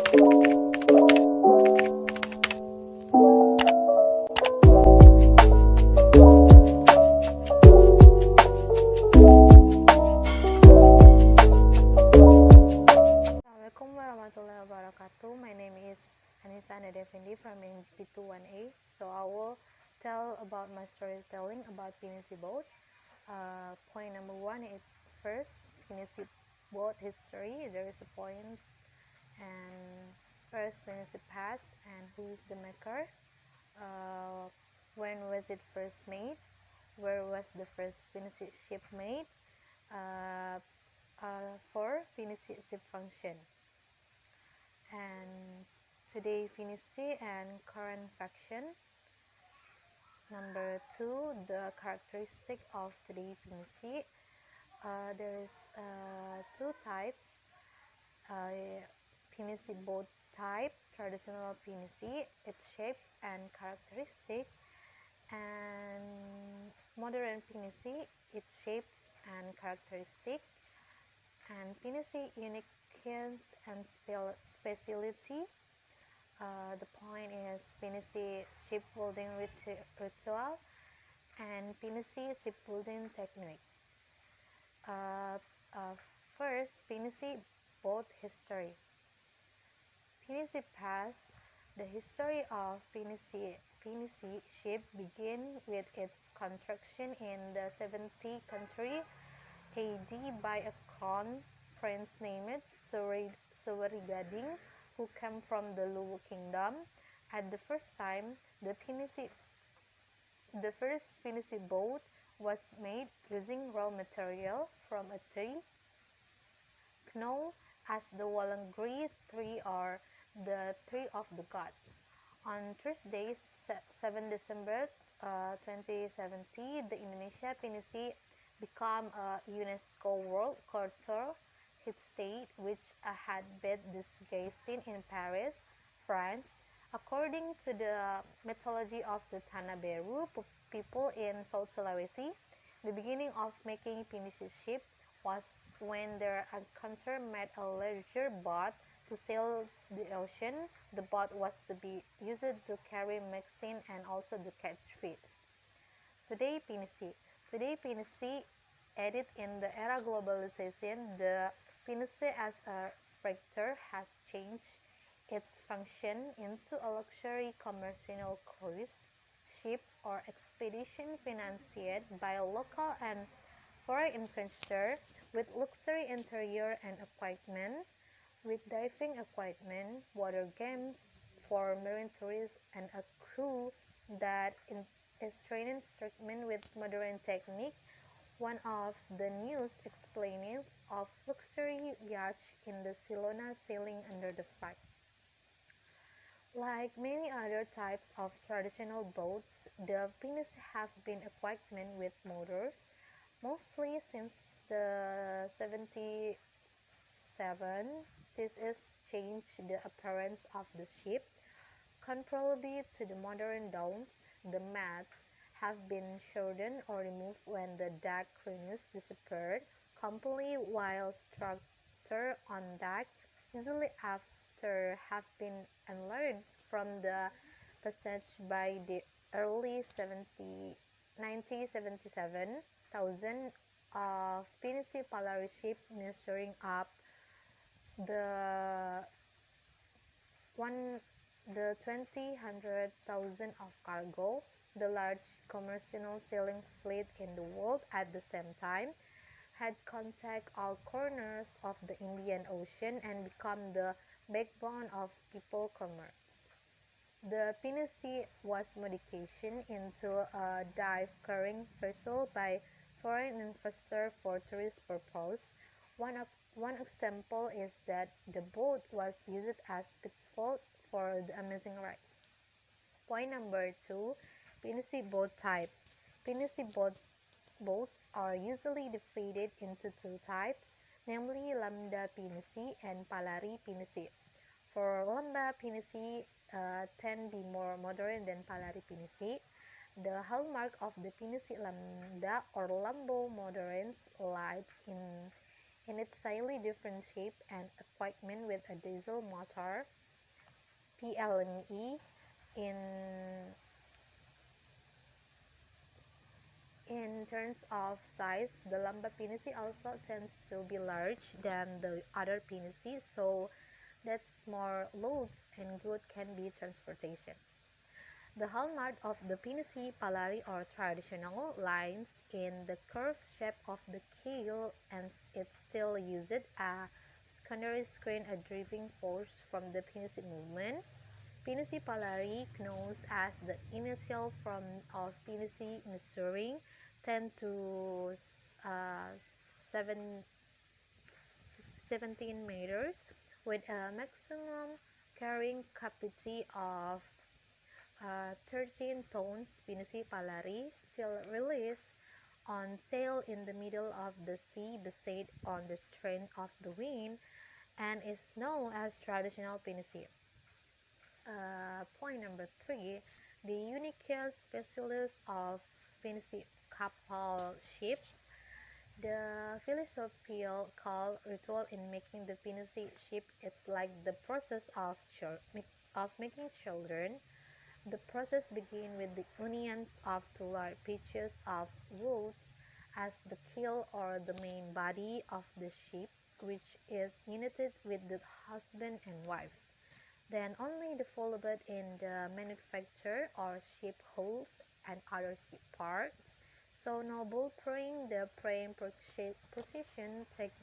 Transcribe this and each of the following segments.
Assalamualaikum warahmatullahi wabarakatuh. My name is Anissa Nadefendi from NGP21A. So I will tell about my storytelling about Pinisi boat. Point number one is first Pinisi boat history. There is a point, and first Pinisi Pass and who's the maker. When was it first made? Where was the first Pinisi ship made? For Pinisi ship function. And today Pinisi and current faction. Number two, the characteristic of today Pinisi. There is two types. Pinisi boat type, traditional Pinisi, its shape and characteristic, and modern Pinisi, its shapes and characteristic, and Pinisi uniqueness and speciality. The point is Pinisi shipbuilding ritual and Pinisi shipbuilding technique. First, Pinisi boat history. Pinisi Pass. The history of Pinisi ship began with its construction in the 70th century AD by a crown prince named Sewerigading, who came from the Luwu kingdom. At the first time, the first Pinisi boat was made using raw material from a tree known as the Walengri tree or the tree of the gods. On Thursday, 7 December 2017, the Indonesia Pinisi became a UNESCO World Cultural Heritage, which had been disguised in Paris, France. According to the mythology of the Tanah Beru people in South Sulawesi, the beginning of making Pinisi ship was when their encounter met a larger boat to sail the ocean. The boat was to be used to carry medicine and also to catch fish. Today Pinisi added in the era globalization, the Pinisi as a freighter has changed its function into a luxury commercial cruise ship or expedition financed by local and foreign investors, with luxury interior and equipment, with diving equipment, water games for marine tourists, and a crew that is trained strictly with modern technique. One of the newest explanations of luxury yachts in the Silona sailing under the flag. Like many other types of traditional boats, the Pinisi have been equipped with motors, mostly since the 77. This has changed the appearance of the ship. Comparably to the modern downs, the mats have been shortened or removed when the deck clearance disappeared completely, while structure on deck, usually after have been enlarged from the passage by the early 1977,000 of Pinisi Polaris ship measuring up the 20,000 of cargo, the large commercial sailing fleet in the world at the same time, had contact all corners of the Indian Ocean and become the backbone of people commerce. The Pinisi was modification into a dive-carrying vessel by foreign investors for tourist purposes. One example is that the boat was used as pitfall for the amazing rides. Point number two, Pinisi boat type. Pinisi boats are usually divided into two types, namely Lambda Pinisi and Palari Pinisi. For Lambda Pinisi, tend to be more modern than Palari Pinisi. The hallmark of the Pinisi Lambda or Lambo moderns lies in in its slightly different shape and equipment with a diesel motor (PLME). In terms of size, the Lamba Pinisi also tends to be large than the other Pinisi, so that's more loads and good can be transportation. The hallmark of the Pinisi Palari or traditional lies in the curved shape of the keel, and it still used a secondary screen, a driving force from the Pinisi movement. Pinisi Palari, known as the initial form of Pinisi, measuring 10 to 17 meters, with a maximum carrying capacity of 13 tons. Pinisi Palari, still released on sail in the middle of the sea, beset on the strength of the wind, and is known as traditional Pinisi. Point number 3, the unique specialist of Pinisi couple ship. The philosophical ritual in making the Pinisi ship, it's like the process of making children. The process begins with the unions of two large pieces of wood as the keel or the main body of the ship, which is united with the husband and wife. Then only the followed in the manufacture or ship hulls and other ship parts. So no boltering, the praying procession takes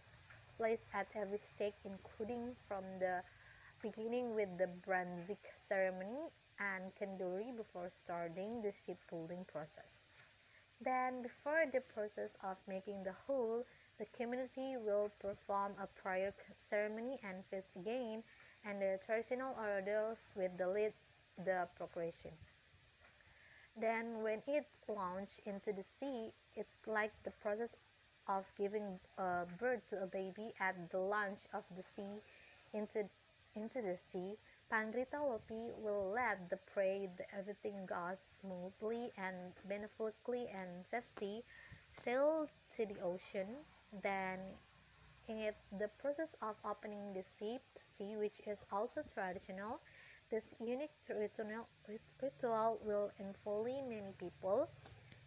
place at every stage, including from the beginning with the Branzik ceremony and Kenduri before starting the shipbuilding process. Then, before the process of making the hull, the community will perform a prayer ceremony and feast again, and the traditional orders with the procreation. Then, when it launched into the sea, it's like the process of giving birth to a baby at the launch of the sea into the sea. Pandrita Lopi will let the pray that everything goes smoothly and beneficially and safety sail to the ocean. Then in the process of opening the sea to sea, which is also traditional, this unique ritual will involve many people,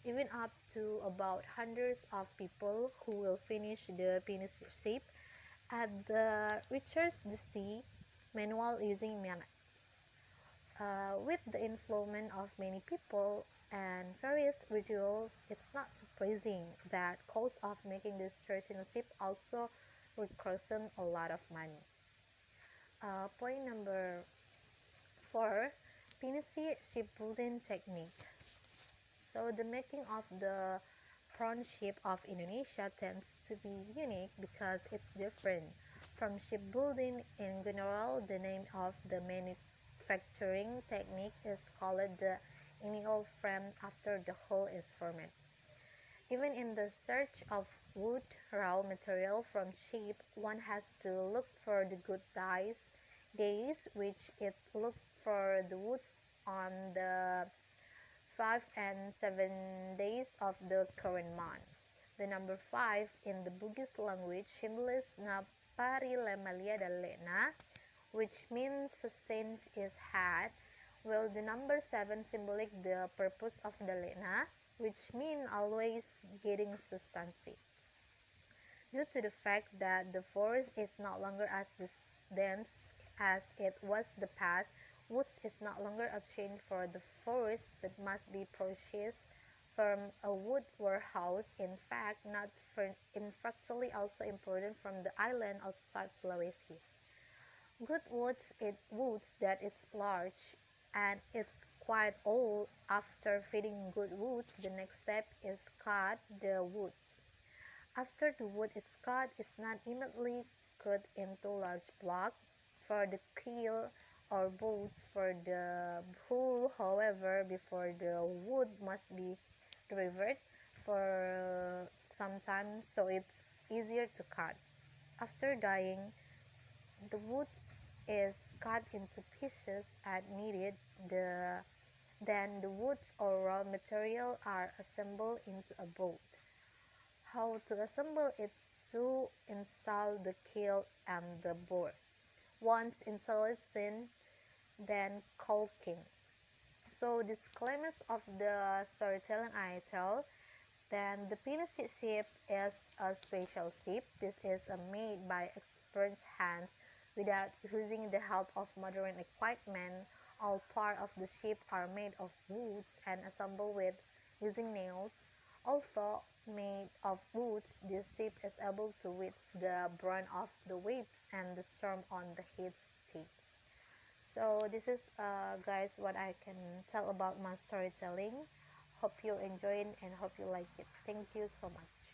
even up to about hundreds of people, who will finish the Pinisi ship at the reaches the sea manual using maps. With the involvement of many people and various rituals, it's not surprising that cost of making this traditional ship also requires a lot of money. Point number 4, Pinisi shipbuilding technique. So the making of the prawn ship of Indonesia tends to be unique because it's different from shipbuilding in general. The name of the manufacturing technique is called the initial frame after the hull is formed. Even in the search of wood raw material from ship, one has to look for the good days, which it look for the woods on the 5 and 7 days of the current month. The number 5 in the Bugis language symbolizes na parilemalia dalena, which means sustains is had, while the number 7 symbolic the purpose of dalena, which means always getting sustained. Due to the fact that the forest is no longer as dense as it was in the past, woods is no longer obtained for the forest but must be purchased from a wood warehouse. In fact, not infrequently also imported from the island outside Sulawesi. Good woods that it's large and it's quite old. After feeding good woods, the next step is cut the woods. After the wood is cut, it's not immediately cut into large blocks for the keel or boats for the hull. However, before the wood must be delivered for some time, so it's easier to cut. After dyeing, the wood is cut into pieces and kneaded. Then the woods or raw material are assembled into a boat. How to assemble it: to install the keel and the board. Once installed, then caulking. So disclaimers of the storytelling I tell. Then the Pinisi ship is a special ship. This is made by expert hands without using the help of modern equipment. All parts of the ship are made of woods and assembled with using nails. Although made of woods, this ship is able to withstand the brunt of the waves and the storm on the heat sticks. So this is guys what I can tell about my storytelling. Hope you enjoy it and hope you like it. Thank you so much.